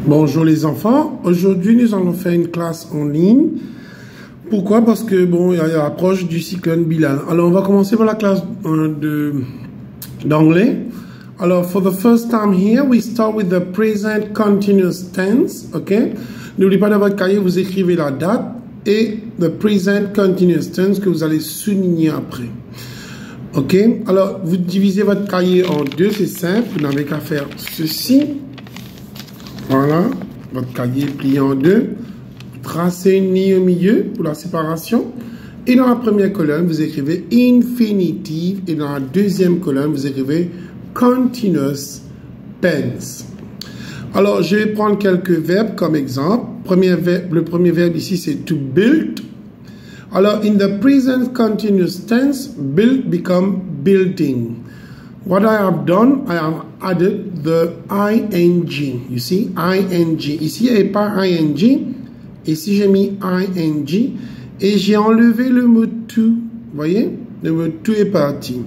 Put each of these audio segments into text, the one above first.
Bonjour les enfants, aujourd'hui nous allons faire une classe en ligne. Pourquoi? Parce que bon, il y a l'approche du cyclone Bilal. Alors on va commencer par la classe d'anglais. Alors for the first time here, we start with the present continuous tense, ok? N'oubliez pas dans votre cahier, vous écrivez la date et the present continuous tense que vous allez souligner après. Ok? Alors vous divisez votre cahier en deux, c'est simple, vous n'avez qu'à faire ceci. Voilà, votre cahier plié en deux. Tracez une ligne au milieu pour la séparation. Et dans la première colonne, vous écrivez infinitive. Et dans la deuxième colonne, vous écrivez continuous tense. Alors, je vais prendre quelques verbes comme exemple. Le premier verbe ici, c'est to build. Alors, in the present continuous tense, build become building. What I have done, I have added the ing. You see, ing. Ici, il n'y avait pas ing. Ici, j'ai mis ing. Et j'ai enlevé le mot to. Vous voyez? Le mot to est parti.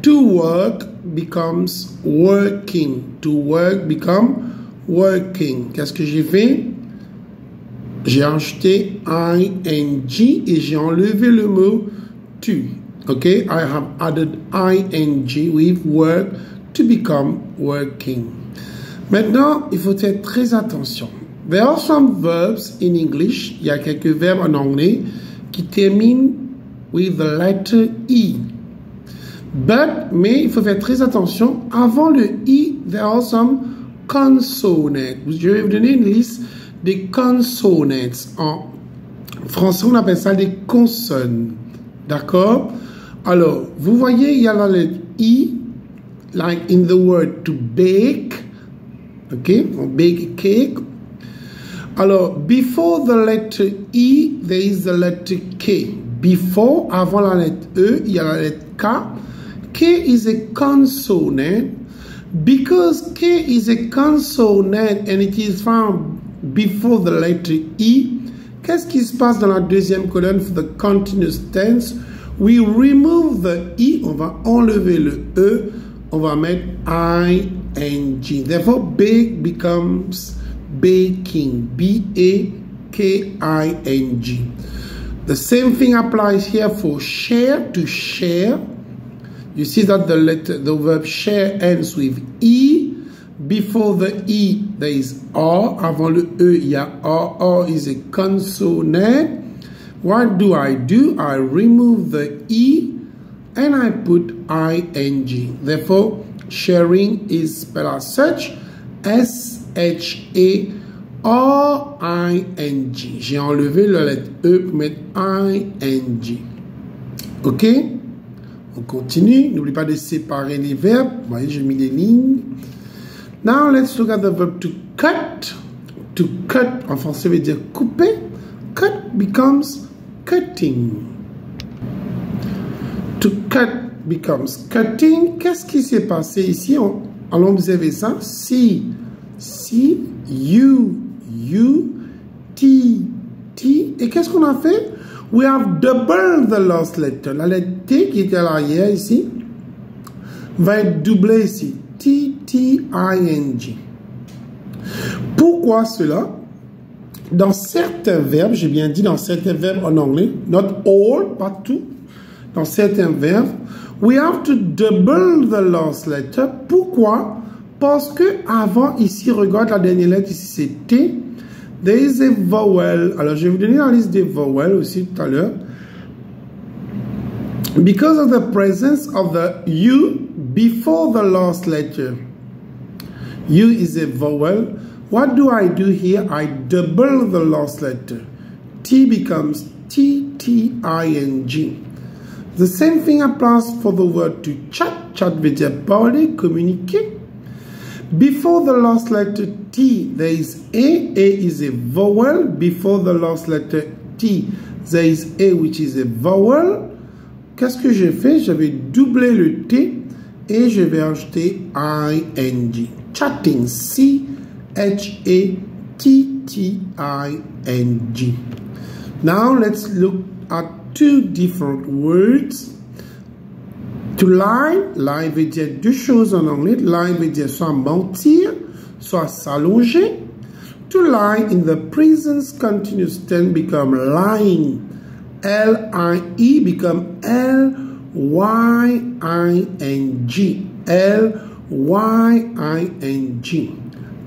To work becomes working. To work become working. Qu'est-ce que j'ai fait? J'ai ajouté ing et j'ai enlevé le mot to. Okay, I have added ing with work to become working. Maintenant, il faut faire très attention. There are some verbs in English. Il y a quelques verbes en anglais qui terminent with the letter E. Mais il faut faire très attention. Avant le E, there are some consonants. Je vais vous donner une liste des consonants. En français, on appelle ça des consonnes. D'accord? Alors, vous voyez, il y a la lettre I, like in the word to bake. Okay, on bake a cake. Alors, before the letter E, there is the letter K. Before, avant la lettre E, il y a la lettre K. K is a consonant. Because K is a consonant and it is found before the letter E, qu'est-ce qui se passe dans la deuxième colonne for the continuous tense? We remove the E, on va enlever le E, on va mettre ing. Therefore, bake becomes baking. B-A-K-I-N-G. The same thing applies here for share, to share. You see that the verb share ends with E. Before the E, there is R. Avant le E, il y a R. R is a consonant. What do? I remove the E and I put ing. Therefore, sharing is spelled as such. S-H-A-R-I-N-G. J'ai enlevé la lettre E pour mettre ing. Ok? On continue. N'oublie pas de séparer les verbes. Vous voyez, j'ai mis des lignes. Now, let's look at the verb to cut. To cut, en français, veut dire couper. Cut becomes cutting. To cut becomes cutting. Qu'est-ce qui s'est passé ici? Allons observer ça. C, U, T. Et qu'est-ce qu'on a fait? We have doubled the last letter. La lettre T qui était à l'arrière ici va être doublée ici. T-T-I-N-G. Pourquoi cela? Dans certains verbes, j'ai bien dit dans certains verbes en anglais, not all, pas tout, dans certains verbes, we have to double the last letter. Pourquoi? Parce que avant, ici, regarde la dernière lettre, ici c'est T, there is a vowel. Alors, je vais vous donner la liste des vowels aussi tout à l'heure. Because of the presence of the U before the last letter. U is a vowel. What do I do here? I double the last letter. T becomes T-T-I-N-G. The same thing applies for the word to chat. Chat veut dire parler, communiquer. Before the last letter T, there is A. A is a vowel. Before the last letter T, there is A, which is a vowel. Qu'est-ce que j'ai fait? Je vais doubler le T et je vais ajouter ing. Chatting. C-H-A-T-T-I-N-G. Now let's look at two different words. To lie. Lie veut dire deux choses en anglais. Lie veut dire soit mentir, soit s'allonger. To lie in the present continuous tense become lying. L-I-E become L-Y-I-N-G. L-Y-I-N-G.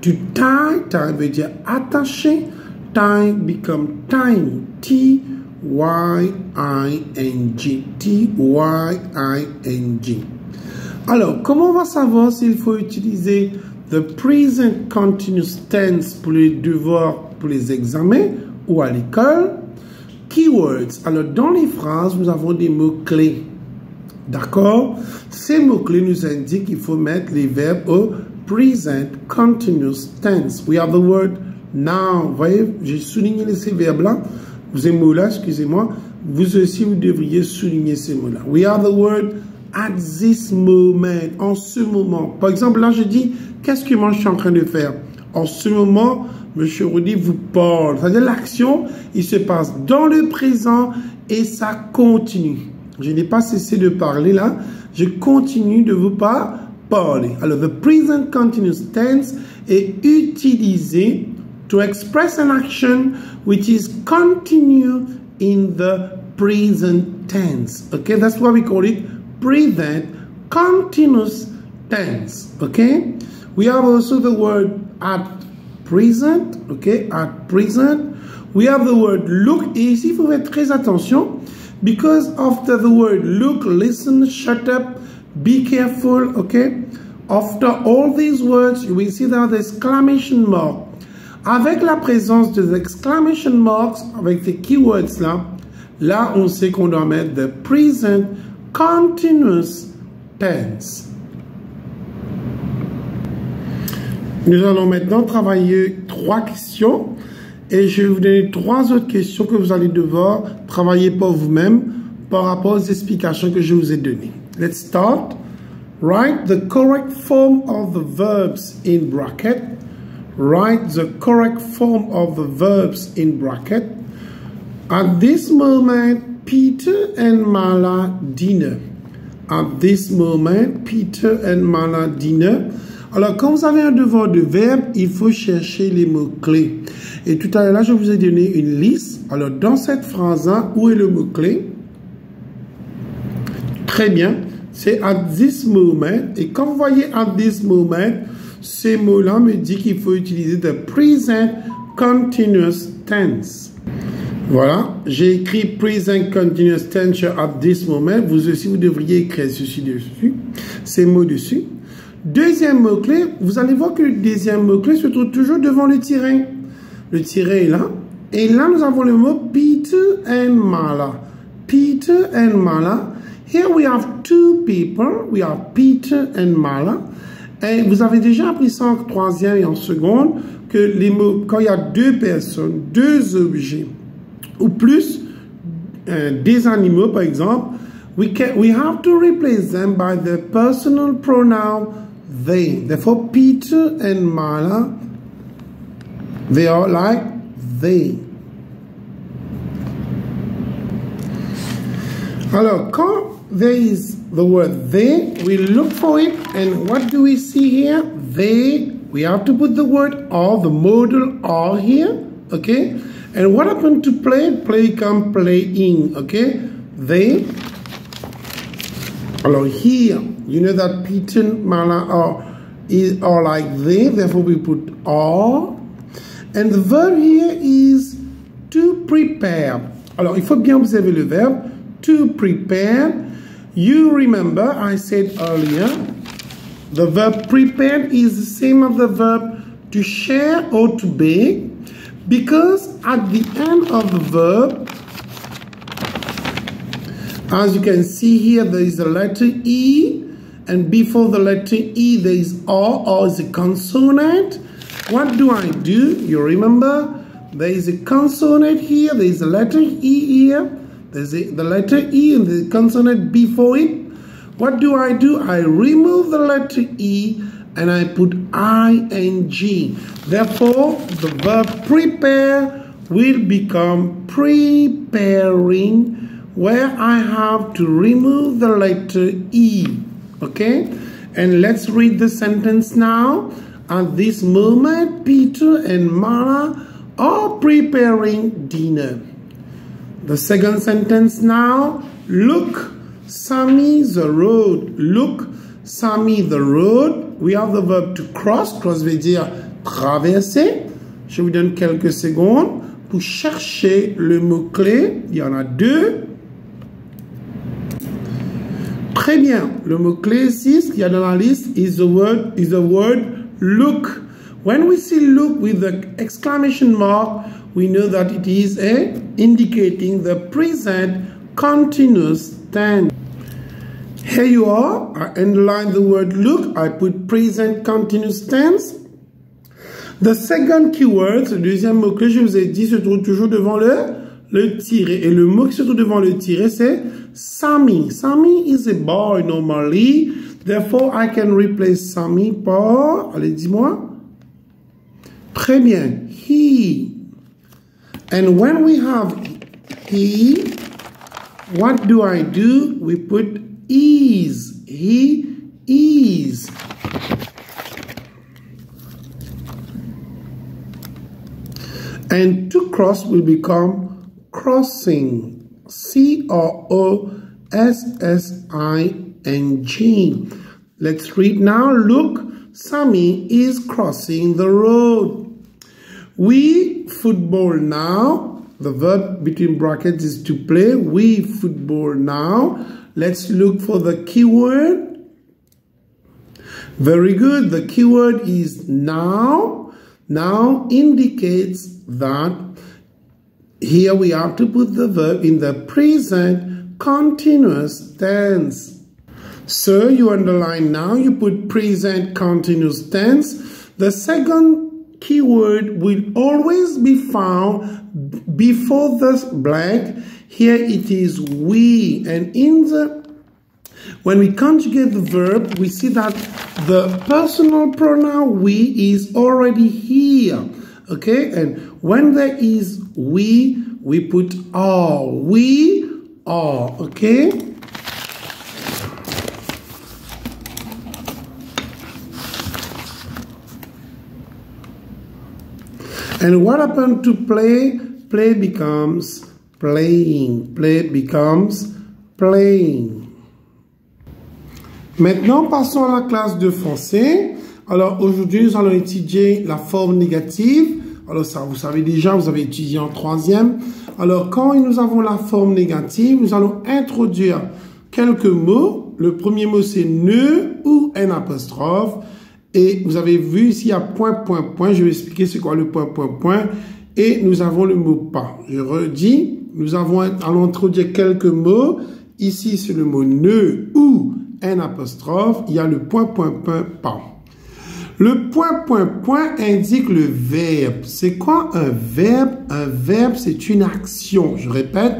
To tie, tie veut dire attacher. Tie become tying. T-Y-I-N-G. T-Y-I-N-G. Alors, comment on va savoir s'il faut utiliser the present continuous tense pour les devoirs, pour les examens ou à l'école? Keywords. Alors, dans les phrases, nous avons des mots-clés. D'accord? Ces mots-clés nous indiquent qu'il faut mettre les verbes au present continuous tense. We have the word now. Vous voyez, j'ai souligné ces verbes-là. Ces mots-là, excusez-moi. Vous aussi, vous devriez souligner ces mots-là. We have the word at this moment. En ce moment. Par exemple, là, je dis, qu'est-ce que moi je suis en train de faire? En ce moment, Monsieur Rudy vous parle. C'est-à-dire l'action, il se passe dans le présent et ça continue. Je n'ai pas cessé de parler là. Je continue de vous parler. Alors, the present continuous tense est utilisé to express an action which is continue in the present tense. Okay, that's why we call it present continuous tense. Okay, we have also the word at present. Okay, at present. We have the word look. Et ici, il faut faire très attention. Because after the word look, listen, shut up, be careful, okay? After all these words, you will see that the exclamation mark. Avec la présence des exclamation marks, avec ces keywords là, on sait qu'on doit mettre the present continuous tense. Nous allons maintenant travailler 3 questions. Et je vais vous donner 3 autres questions que vous allez devoir travailler pour vous-même par rapport aux explications que je vous ai données. Let's start. Write the correct form of the verbs in bracket. Write the correct form of the verbs in bracket. At this moment, Peter and Mala dinner. At this moment, Peter and Mala dinner. Alors, quand vous avez un devoir de verbe, il faut chercher les mots-clés. Et tout à l'heure, là, je vous ai donné une liste. Alors, dans cette phrase-là, où est le mot-clé? Très bien. C'est at this moment. Et quand vous voyez at this moment, ces mots-là me disent qu'il faut utiliser the present continuous tense. Voilà. J'ai écrit present continuous tense at this moment. Vous aussi, vous devriez écrire ceci dessus. Ces mots dessus. Deuxième mot-clé, vous allez voir que le deuxième mot-clé se trouve toujours devant le tiret. Le tiret est là. Et là, nous avons le mot Peter and Mala. Peter and Mala. Here we have 2 people. We have Peter and Mala. Et vous avez déjà appris ça en 3e et en seconde, que les mots, quand il y a 2 personnes, 2 objets, ou plus des animaux, par exemple, we have to replace them by the personal pronoun they. Therefore, Peter and Mala, they are like they. Alors, quand there is the word they, we look for it, and what do we see here? They, we have to put the word are, the modal are here, okay? And what happened to play? Play come playing, okay? They. Alors, here, you know that Peter and Mala are like they, therefore we put are. And the verb here is to prepare. Alors, il faut bien observer le verbe to prepare. You remember, I said earlier, the verb prepare is the same as the verb to share or to bake, because at the end of the verb, as you can see here, there is the letter E, and before the letter E, there is R is a consonant. What do I do? You remember, there is a consonant here, there is a letter E here, there's the letter E and the consonant before it. What do? I remove the letter E and I put ing. Therefore, the verb prepare will become preparing, where I have to remove the letter E. Okay? And let's read the sentence now. At this moment, Peter and Mara are preparing dinner. The second sentence now, look, Sammy the road. Look, Sammy the road. We have the verb to cross. Cross veut dire traverser. Je vous donne quelques secondes pour chercher le mot-clé. Il y en a deux. Très bien. Le mot-clé ici, ce qu'il y a dans la liste, is the word look. When we see look with the exclamation mark, we know that it is indicating the present continuous tense. Here you are. I underline the word look. I put present continuous tense. The second keyword, le deuxième mot-clé, je vous ai dit, se trouve toujours devant le tiret. Et le mot qui se trouve devant le tiret, c'est Sammy. Sammy is a boy normally. Therefore, I can replace Sammy par, allez, dis-moi. Très bien. He. And when we have he, what do I do? We put is. He is. And to cross will become crossing. C-R-O-S-S-I-N-G. Let's read now. Look, Sammy is crossing the road. We football now. The verb between brackets is to play. We football now. Let's look for the keyword. Very good. The keyword is now. Now indicates that here we have to put the verb in the present continuous tense. So you underline now, you put present continuous tense. The second keyword will always be found before the blank. Here it is we, and when we conjugate the verb, we see that the personal pronoun we is already here. Okay, and when there is we put are. We are. Okay. And what happened to play? Play becomes playing. Play becomes playing. Maintenant, passons à la classe de français. Alors, aujourd'hui, nous allons étudier la forme négative. Alors, ça, vous savez déjà, vous avez étudié en troisième. Alors, quand nous avons la forme négative, nous allons introduire quelques mots. Le premier mot, c'est ne ou un apostrophe. Et vous avez vu ici, il y a point, point, point. Je vais expliquer c'est quoi le point, point, point. Et nous avons le mot pas. Je redis, allons introduire quelques mots. Ici, c'est le mot ne ou un apostrophe. Il y a le point, point, point, pas. Le point, point, point indique le verbe. C'est quoi un verbe? Un verbe, c'est une action. Je répète,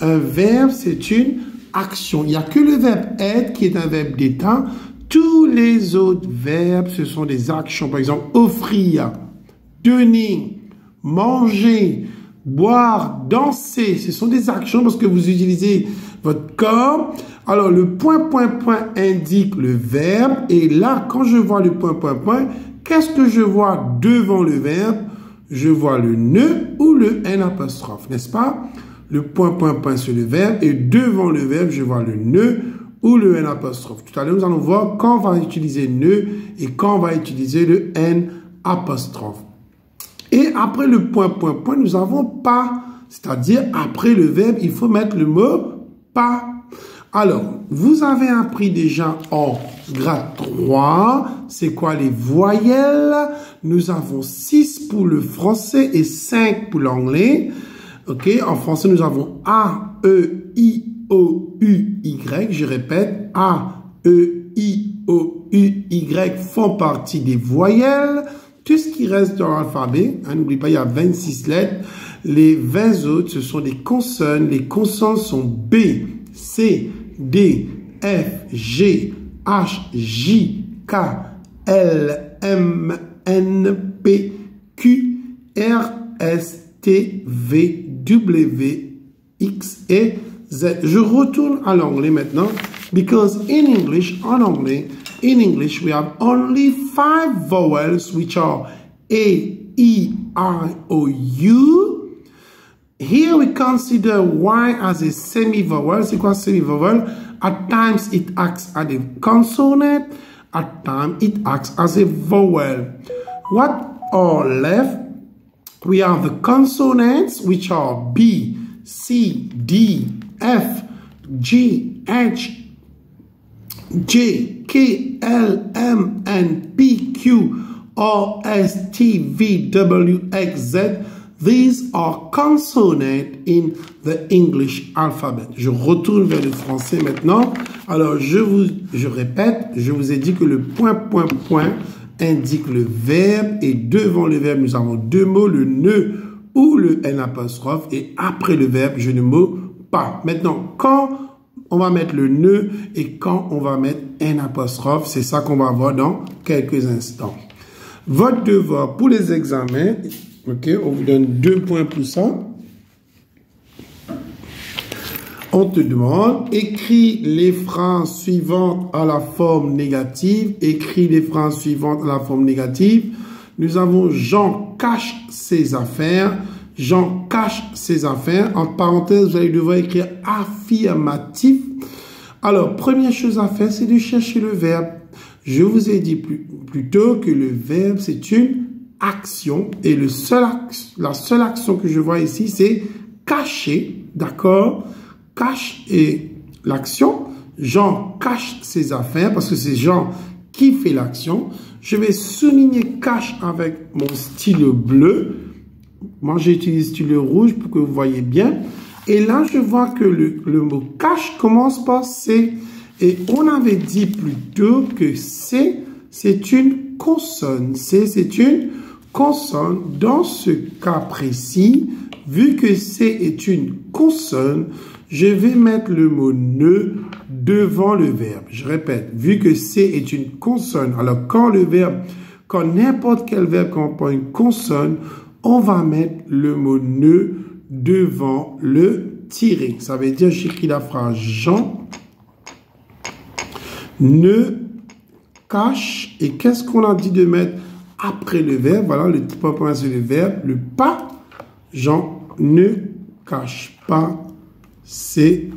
un verbe, c'est une action. Il n'y a que le verbe être qui est un verbe d'état. Tous les autres verbes, ce sont des actions. Par exemple, offrir, donner, manger, boire, danser. Ce sont des actions parce que vous utilisez votre corps. Alors, le point, point, point indique le verbe. Et là, quand je vois le point, point, point, qu'est-ce que je vois devant le verbe? Je vois le ne ou le n apostrophe, n'est-ce pas? Le point, point, point sur le verbe. Et devant le verbe, je vois le ne ou le n apostrophe. Tout à l'heure, nous allons voir quand on va utiliser ne et quand on va utiliser le n apostrophe. Et après le point, point, point, nous avons pas. C'est-à-dire, après le verbe, il faut mettre le mot pas. Alors, vous avez appris déjà en grade 3, c'est quoi les voyelles? Nous avons 6 pour le français et 5 pour l'anglais. Ok, en français, nous avons A, E, I, O, U, Y. Je répète, A, E, I, O, U, Y font partie des voyelles. Tout ce qui reste dans l'alphabet, hein, n'oubliez pas, il y a 26 lettres. Les 20 autres, ce sont des consonnes. Les consonnes sont B, C, D, F, G, H, J, K, L, M, N, P, Q, R, S, T, V, W, X et Z. Je retourne à l'anglais maintenant. Because in English, en anglais, in English, we have only 5 vowels, which are A, E, I, O, U. Here we consider Y as a semi-vowel. C'est quoi semi-vowel? At times it acts as a consonant. At times it acts as a vowel. What are left? We have the consonants, which are B, C, D, F, G, H, J, K, L, M, N, P, Q, R, S, T, V, W, X, Z. These are consonants in the English alphabet. Je retourne vers le français maintenant. Alors, je répète, je vous ai dit que le point, point, point indique le verbe et devant le verbe, nous avons 2 mots, le ne ou le N apostrophe et après le verbe, je ne mot pas. Maintenant, quand on va mettre le ne et quand on va mettre un apostrophe. C'est ça qu'on va voir dans quelques instants. Votre devoir pour les examens, ok, on vous donne 2 points pour ça. On te demande, écris les phrases suivantes à la forme négative. Écris les phrases suivantes à la forme négative. Nous avons Jean cache ses affaires. Jean cache ses affaires. En parenthèse, vous allez devoir écrire affirmatif. Alors, première chose à faire, c'est de chercher le verbe. Je vous ai dit plus tôt que le verbe, c'est une action. Et la seule action que je vois ici, c'est cacher. D'accord? Cache et l'action. Jean cache ses affaires parce que c'est Jean qui fait l'action. Je vais souligner cache avec mon stylo bleu. Moi, j'utilise stylo rouge pour que vous voyez bien. Et là, je vois que le mot cache commence par C. Et on avait dit plus tôt que C, c'est une consonne. C, c'est une consonne. Dans ce cas précis, vu que C est une consonne, je vais mettre le mot ne devant le verbe. Je répète, vu que C est une consonne, alors quand n'importe quel verbe comporte une consonne, on va mettre le mot ne devant le tiré. Ça veut dire, j'écris la phrase Jean ne cache. Et qu'est-ce qu'on a dit de mettre après le verbe? Voilà, le petit point c'est le verbe. Le pas, Jean ne cache pas ses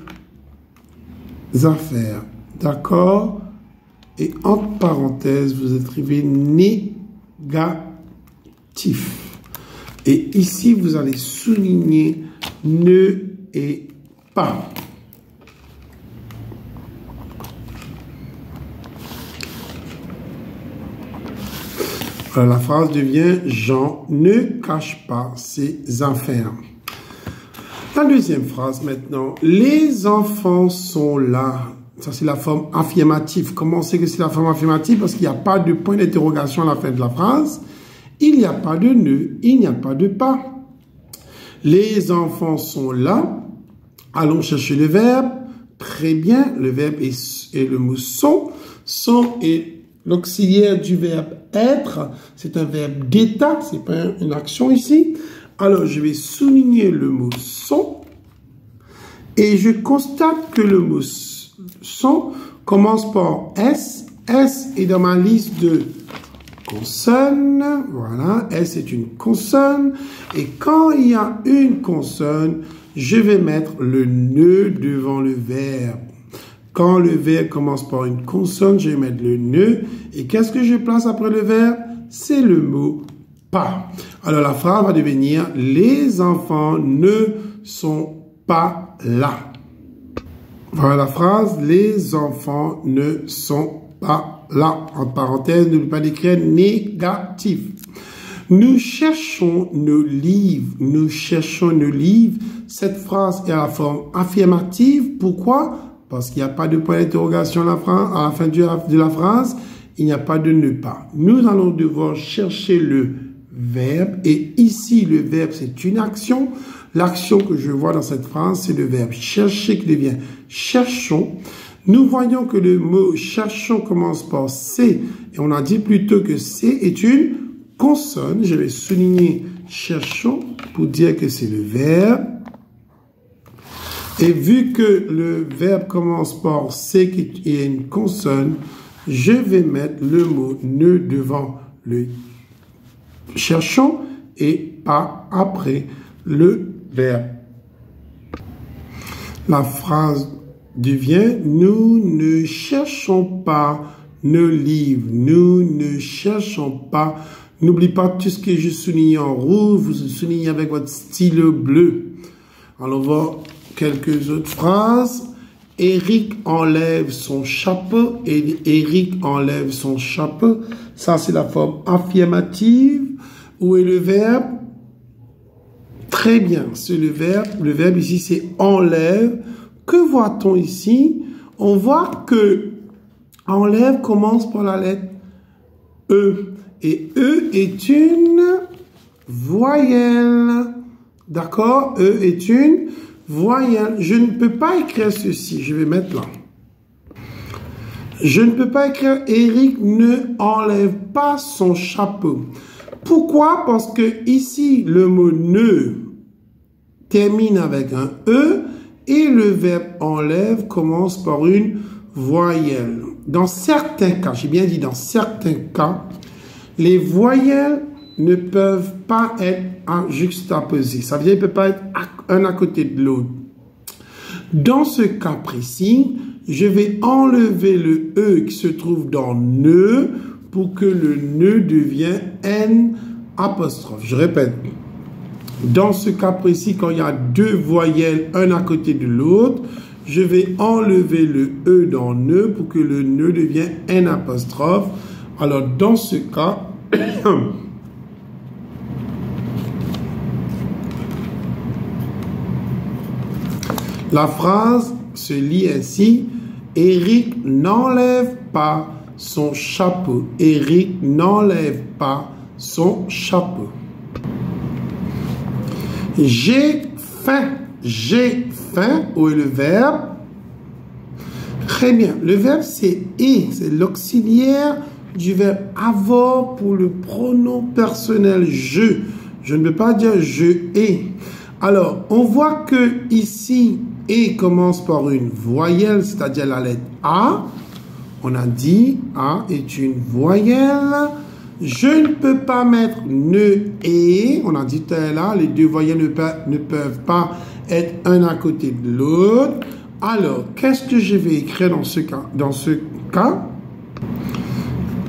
affaires. D'accord? Et entre parenthèses, vous écrivez négatif. Et ici, vous allez souligner ne et pas. Alors, la phrase devient Jean ne cache pas ses affaires. La deuxième phrase maintenant. Les enfants sont là. Ça, c'est la forme affirmative. Comment on sait que c'est la forme affirmative? Parce qu'il n'y a pas de point d'interrogation à la fin de la phrase. Il n'y a pas de ne, il n'y a pas de pas. Les enfants sont là. Allons chercher le verbe. Très bien. Le verbe est le mot sont. Sont est l'auxiliaire du verbe être. C'est un verbe d'état. C'est pas une action ici. Alors, je vais souligner le mot sont. Et je constate que le mot sont commence par S. S est dans ma liste de consonnes. Voilà, S est une consonne. Et quand il y a une consonne, je vais mettre le ne devant le verbe. Quand le verbe commence par une consonne, je vais mettre le ne. Et qu'est-ce que je place après le verbe? C'est le mot pas. Alors la phrase va devenir « Les enfants ne sont pas là ». Voilà la phrase « Les enfants ne sont pas là ». En parenthèse, n'oubliez pas d'écrire négatif. Nous cherchons nos livres. Nous cherchons nos livres. Cette phrase est à la forme affirmative. Pourquoi? Parce qu'il n'y a pas de point d'interrogation à la fin de la phrase. Il n'y a pas de ne pas. Nous allons devoir chercher le verbe. Et ici, le verbe, c'est une action. L'action que je vois dans cette phrase, c'est le verbe chercher qui devient cherchons. Nous voyons que le mot cherchons commence par C. Et on a dit plutôt que C est une consonne. Je vais souligner cherchons pour dire que c'est le verbe. Et vu que le verbe commence par C qui est une consonne, je vais mettre le mot ne devant le cherchons et pas après le verbe. La phrase devient nous ne cherchons pas nos livres, nous ne cherchons pas. N'oublie pas tout ce que je souligne en rouge, vous soulignez avec votre stylo bleu. Alors, on va quelques autres phrases. Eric enlève son chapeau et Eric enlève son chapeau. Ça, c'est la forme affirmative. Où est le verbe? Très bien, c'est le verbe. Le verbe ici, c'est enlève. Que voit-on ici? On voit que enlève commence par la lettre E. Et E est une voyelle. D'accord? E est une voyelle. Je ne peux pas écrire ceci. Je vais mettre là. Je ne peux pas écrire Eric ne enlève pas son chapeau. Pourquoi? Parce que ici, le mot ne termine avec un E et le verbe enlève commence par une voyelle. Dans certains cas, j'ai bien dit dans certains cas, les voyelles ne peuvent pas être juxtaposées. Ça veut dire qu'elles ne peuvent pas être un à côté de l'autre. Dans ce cas précis, je vais enlever le E qui se trouve dans ne pour que le ne devienne N apostrophe. Je répète. Dans ce cas précis, quand il y a deux voyelles, un à côté de l'autre, je vais enlever le E dans ne pour que le ne devienne N apostrophe. Alors, dans ce cas, la phrase se lit ainsi. Eric n'enlève pas son chapeau. Eric n'enlève pas son chapeau. J'ai faim. J'ai faim. Où est le verbe? Très bien. Le verbe, c'est « et ». C'est l'auxiliaire du verbe « avoir » pour le pronom personnel « je ». Je ne peux pas dire « je ai ». Alors, on voit que ici, « et » commence par une voyelle, c'est-à-dire la lettre « a ». On a dit « a » est une voyelle. Je ne peux pas mettre « ne » et. On a dit tout à l'heure, les deux voyelles ne peuvent pas être un à côté de l'autre. Alors, qu'est-ce que je vais écrire dans ce cas? Dans ce cas,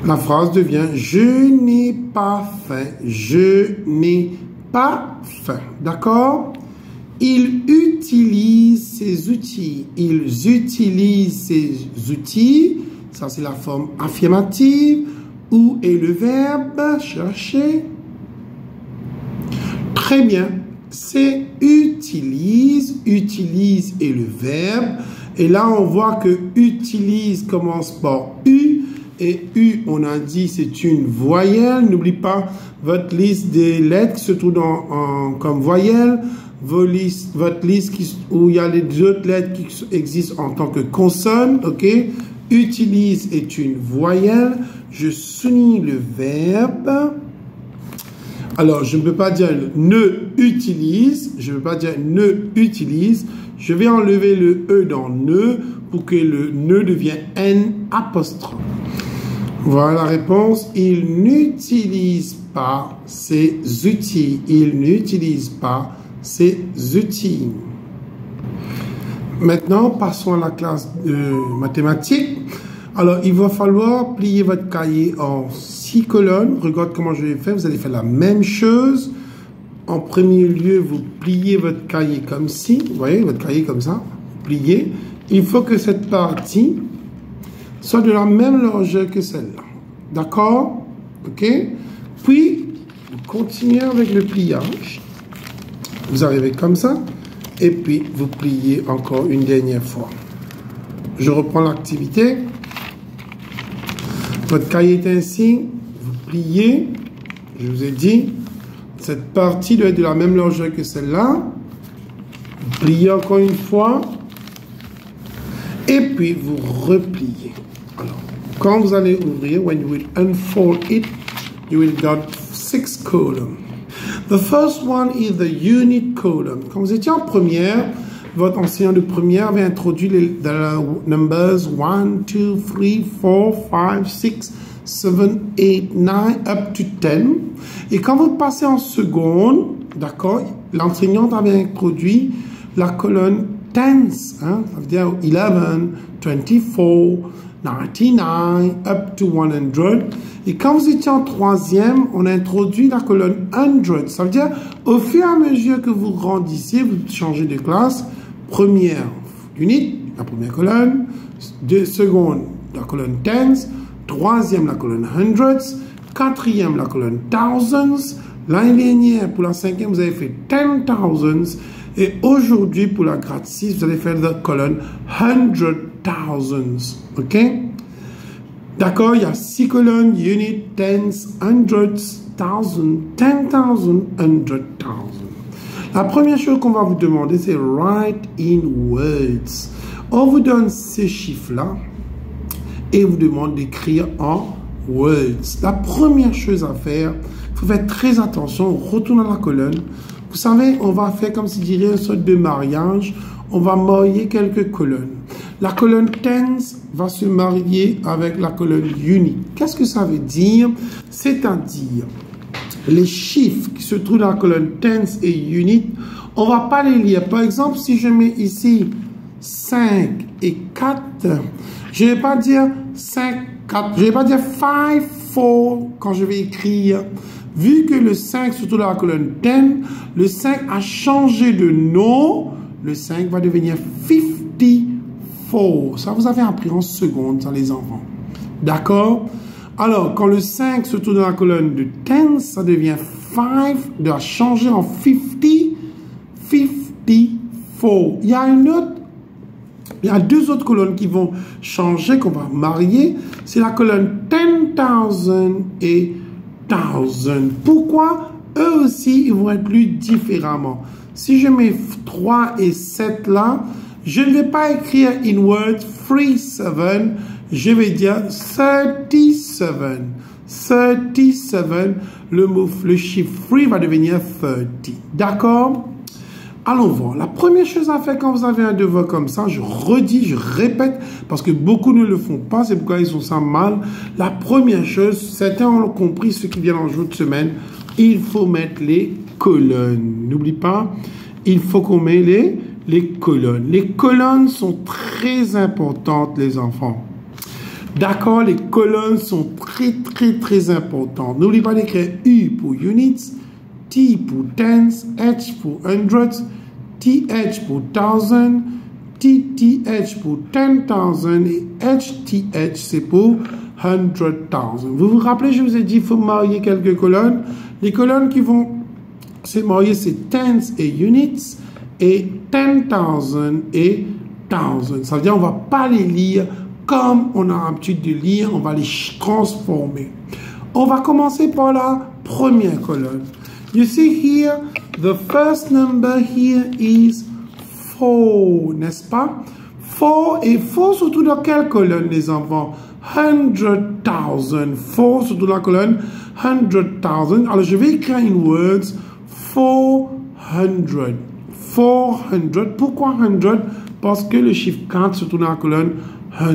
la phrase devient « Je n'ai pas faim. Je n'ai pas faim. » D'accord? Ils utilisent ces outils. Ils utilisent ces outils. Ça, c'est la forme affirmative. Où est le verbe? Chercher. Très bien. C'est utilise. Utilise est le verbe. Et là, on voit que utilise commence par U. Et U, on a dit, c'est une voyelle. N'oublie pas votre liste des lettres qui se trouve comme voyelle. Votre liste où il y a les autres lettres qui existent en tant que consonne. OK? Utilise est une voyelle. Je souligne le verbe. Alors, je ne peux pas dire ne utilise. Je ne peux pas dire ne utilise. Je vais enlever le E dans ne pour que le ne devienne N apostrophe. Voilà la réponse. Il n'utilise pas ces outils. Il n'utilise pas ces outils. Maintenant, passons à la classe de mathématiques. Alors, il va falloir plier votre cahier en 6 colonnes. Regarde comment je vais faire. Vous allez faire la même chose. En premier lieu, vous pliez votre cahier comme ci. Vous voyez, votre cahier comme ça. Pliez. Il faut que cette partie soit de la même largeur que celle-là. D'accord? OK? Puis, vous continuez avec le pliage. Vous arrivez comme ça. Et puis, vous pliez encore une dernière fois. Je reprends l'activité. Votre cahier est ainsi. Vous pliez. Je vous ai dit, cette partie doit être de la même largeur que celle-là. Vous pliez encore une fois. Et puis, vous repliez. Alors, quand vous allez ouvrir, when you will unfold it, you will get 6 columns. The first one is the unit column. Quand vous étiez en première, votre enseignant de première avait introduit les numbers 1, 2, 3, 4, 5, 6, 7, 8, 9, up to 10. Et quand vous passez en seconde, d'accord, l'enseignante avait introduit la colonne tens, hein, ça veut dire 11, 24, 99, up to 100. Et quand vous étiez en troisième, on a introduit la colonne 100. Ça veut dire, au fur et à mesure que vous grandissez, vous changez de classe. Première unit, la première colonne. Seconde, la colonne tens. Troisième, la colonne hundreds. Quatrième, la colonne thousands. L'année dernière, pour la cinquième, vous avez fait 10,000. Et aujourd'hui, pour la grade 6, vous allez faire la colonne 100,000. OK? D'accord, il y a 6 colonnes, unit, tens, hundreds, thousand, 10,000, 100,000. La première chose qu'on va vous demander, c'est write in words. On vous donne ces chiffres-là et vous demande d'écrire en words. La première chose à faire, il faut faire très attention, on retourne à la colonne. Vous savez, on va faire comme si dirait une sorte de mariage. On va marier quelques colonnes. La colonne tens va se marier avec la colonne unit. Qu'est-ce que ça veut dire? C'est-à-dire, les chiffres qui se trouvent dans la colonne tens et unit, on ne va pas les lire. Par exemple, si je mets ici 5 et 4, je ne vais pas dire 5, 4, je ne vais pas dire 5, 4 quand je vais écrire. Vu que le 5 se trouve dans la colonne 10, le 5 a changé de nom. Le 5 va devenir 54. Ça, vous avez appris en seconde, ça, les enfants. D'accord? Alors, quand le 5 se trouve dans la colonne de 10, ça devient 5, doit changer en 50, 54. Il y a deux autres colonnes qui vont changer, qu'on va marier. C'est la colonne 10,000 et 1000. Pourquoi? Eux aussi, ils vont être lus différemment. Si je mets 3 et 7 là, je ne vais pas écrire in words 37, je vais dire 37. 37, le chiffre 3 va devenir 30. D'accord? Allons voir. La première chose à faire quand vous avez un devoir comme ça, je redis, je répète, parce que beaucoup ne le font pas, c'est pourquoi ils ont ça mal. La première chose, certains ont compris, ceux qui viennent en jour de semaine, il faut mettre les colonnes. N'oublie pas, il faut qu'on mette les colonnes. Les colonnes sont très importantes, les enfants. D'accord, les colonnes sont très importantes. N'oublie pas d'écrire U pour units, T pour tens, H pour hundreds, TH pour thousand, TTH pour 10,000 et HTH c'est pour 100,000. Vous vous rappelez, je vous ai dit, il faut marier quelques colonnes. Les colonnes qui vont se marier, c'est tens et units et 10,000 et 1000. Ça veut dire qu'on ne va pas les lire comme on a l'habitude de lire, on va les transformer. On va commencer par la première colonne. You see here, the first number here is 4, n'est-ce pas? 4 et 4 surtout dans quelle colonne, les enfants? 100,000. 4 surtout dans la colonne 100,000. Alors, je vais écrire in words 400. 400. Pourquoi 100? Parce que le chiffre 4 se trouve dans la colonne 100.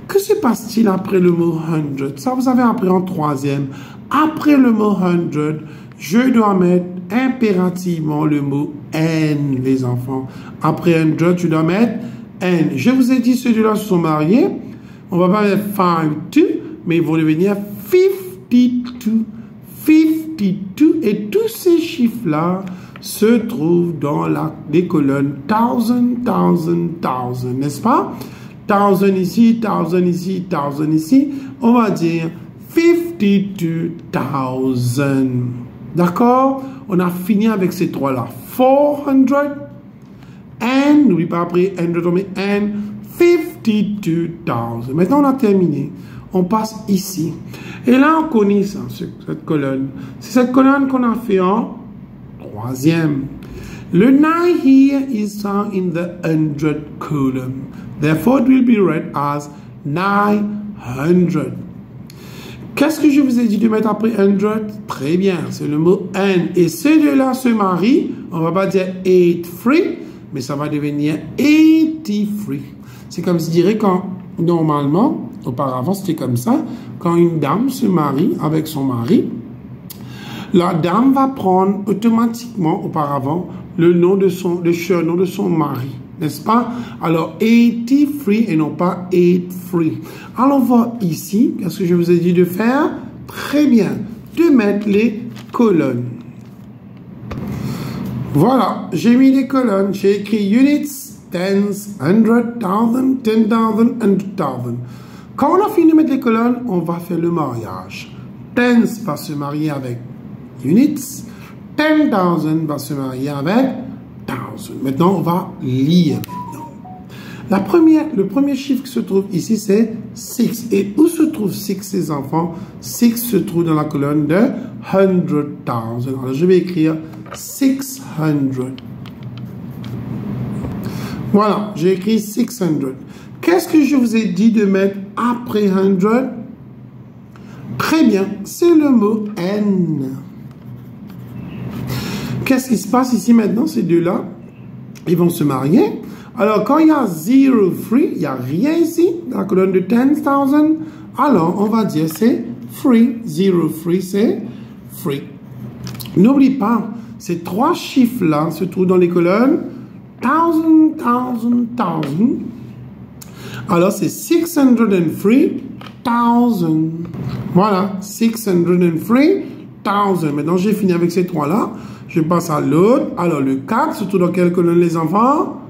Que se passe-t-il après le mot 100? Ça, vous avez appris en troisième. Après le mot 100, je dois mettre impérativement le mot N, les enfants. Après 100, je dois mettre N. Je vous ai dit, ceux-là se sont mariés. On va pas mettre 52, mais ils vont devenir 52. 52. Et tous ces chiffres-là se trouvent dans les colonnes 1000, 1000, n'est-ce pas? 1000 ici, 1000 ici, 1000 ici. On va dire 52,000. D'accord? On a fini avec ces trois-là. 400, and, n'oublie pas après, on met and, 52,000. Maintenant, on a terminé. On passe ici. Et là, on connaît ça, cette colonne. C'est cette colonne qu'on a fait en troisième. Le 9 here is found in the 100 column. Therefore, it will be read as 900. Qu'est-ce que je vous ai dit de mettre après 100? Très bien, c'est le mot N. Et ces deux-là se marient. On ne va pas dire 8 free, mais ça va devenir 83. C'est comme je dirais quand, normalement, auparavant, c'était comme ça, quand une dame se marie avec son mari, la dame va prendre automatiquement, auparavant, le surnom de son mari, n'est-ce pas? Alors, 83 et non pas 83. Alors, on voit ici, qu'est-ce que je vous ai dit de faire? Très bien, de mettre les colonnes. Voilà, j'ai mis les colonnes, j'ai écrit units, tens, 100,000, 10,000, 100,000. Quand on a fini de mettre les colonnes, on va faire le mariage. Tens va se marier avec units, 10,000 va se marier avec 1,000. Maintenant, on va lire. Le premier chiffre qui se trouve ici, c'est 6. Et où se trouve 6, ces enfants? 6 se trouve dans la colonne de 100,000. Alors, je vais écrire 600. Voilà, j'ai écrit 600. Qu'est-ce que je vous ai dit de mettre après 100? Très bien, c'est le mot N. Qu'est-ce qui se passe ici maintenant? Ces deux-là, ils vont se marier. Alors, quand il y a 0, free, il n'y a rien ici, dans la colonne de 10,000. Alors, on va dire c'est free. 0, free, c'est free. N'oublie pas, ces trois chiffres-là se trouvent dans les colonnes 1,000, 1,000, 1,000. Alors, c'est 603, 1,000. Voilà, 603, 1,000. Maintenant, j'ai fini avec ces trois-là. Je passe à l'autre. Alors, le 4 se trouve dans quelle colonne, les enfants?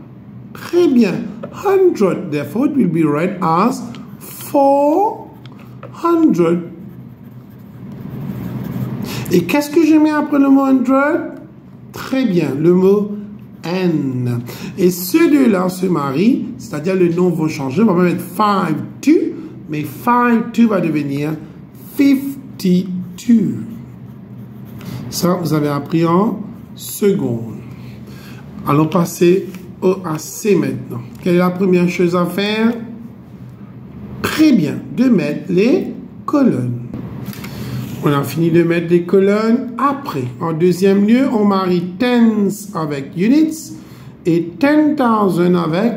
Très bien. 100. Therefore, it will be read as 400. Et qu'est-ce que je mets après le mot 100? Très bien, le mot N. Et ceux deux-là se marient, c'est-à-dire le nom va changer. On va pas mettre 52, mais 52 va devenir 52. Ça, vous avez appris en seconde. Allons passer à C maintenant. Quelle est la première chose à faire? Très bien, de mettre les colonnes. On a fini de mettre les colonnes. Après, en deuxième lieu, on marie tens avec units et 10,000 avec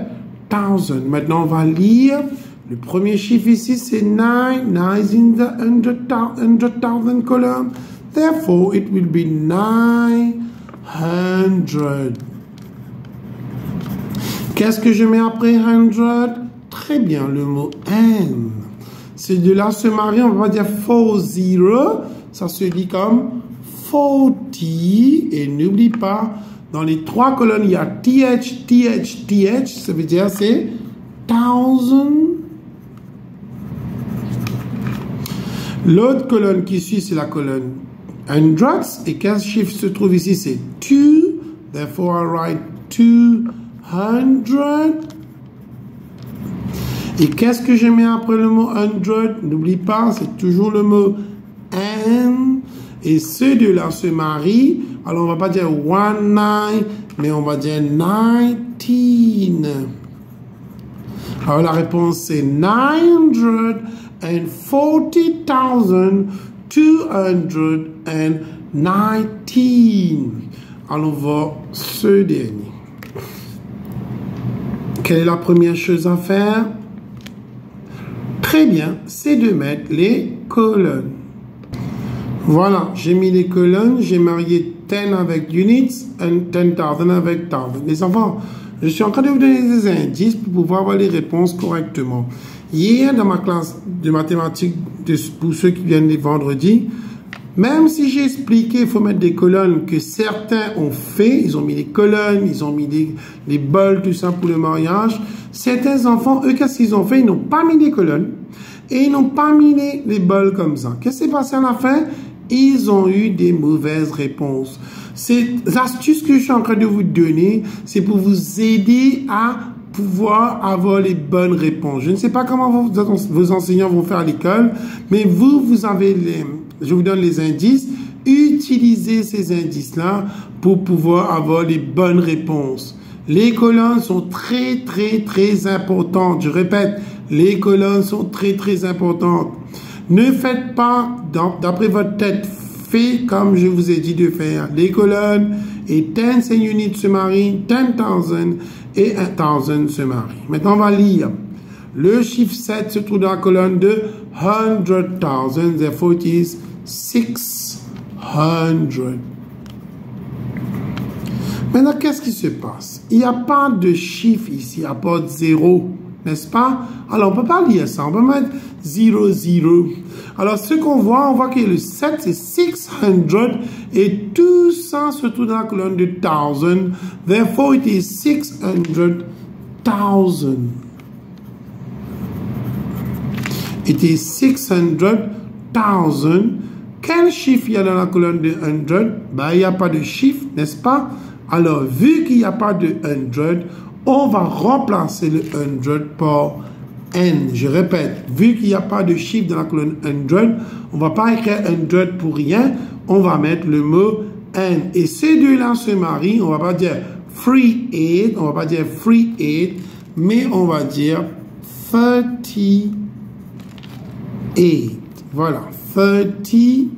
1,000. Maintenant, on va lire. Le premier chiffre ici, c'est 9. 9 is in the 100,000 column. Therefore, it will be 900. Qu'est-ce que je mets après 100? Très bien, le mot N. Ces deux-là se marient, on va dire 40. Ça se dit comme 40. Et n'oublie pas, dans les trois colonnes, il y a TH, TH, TH. Ça veut dire c'est 1000. L'autre colonne qui suit, c'est la colonne hundreds. Et quel chiffre se trouve ici? C'est 2. Therefore, I write 200. Et qu'est-ce que je mets après le mot 100? N'oublie pas, c'est toujours le mot N. Et ceux deux-là se marient. Alors, on ne va pas dire 19, mais on va dire 19. Alors, la réponse, c'est 940,219. Alors, on va ce dernier. Quelle est la première chose à faire? Très bien, c'est de mettre les colonnes. Voilà, j'ai mis les colonnes, j'ai marié 10 avec units et 10,000 avec 1,000. Les enfants, je suis en train de vous donner des indices pour pouvoir avoir les réponses correctement. Hier, dans ma classe de mathématiques, pour ceux qui viennent les vendredis, même si j'ai expliqué il faut mettre des colonnes que certains ont fait, ils ont mis les colonnes, ils ont mis les bols, tout ça pour le mariage. Certains enfants, eux, qu'est-ce qu'ils ont fait? Ils n'ont pas mis les colonnes et ils n'ont pas mis les bols comme ça. Qu'est-ce qui s'est passé à la fin? Ils ont eu des mauvaises réponses. Ces astuces que je suis en train de vous donner, c'est pour vous aider à pouvoir avoir les bonnes réponses. Je ne sais pas comment vos enseignants vont faire à l'école, mais vous avez je vous donne les indices. Utilisez ces indices-là pour pouvoir avoir les bonnes réponses. Les colonnes sont très, très, très importantes. Je répète, les colonnes sont très, très importantes. Ne faites pas, d'après votre tête, faites comme je vous ai dit de faire. Les colonnes et 10 units se marient, 10,000 et 1,000 se marient. Maintenant, on va lire. Le chiffre 7 se trouve dans la colonne de 100,000, therefore it is 600. Maintenant, qu'est-ce qui se passe? Il n'y a pas de chiffre ici à part 0, n'est-ce pas? Alors, on ne peut pas lire ça. On peut mettre 0, 0. Alors, ce qu'on voit, on voit que le 7, c'est 600 et tout ça se trouve dans la colonne de 1000. Therefore, it is 600,000. It is 600,000. Quel chiffre il y a dans la colonne de 100? Ben, il n'y a pas de chiffre, n'est-ce pas? Alors, vu qu'il n'y a pas de 100, on va remplacer le 100 par n. Je répète, vu qu'il n'y a pas de chiffre dans la colonne 100, on ne va pas écrire 100 pour rien, on va mettre le mot n. Et ces deux-là se marient, on ne va pas dire 38, on ne va pas dire 38, mais on va dire 38. Voilà, 38.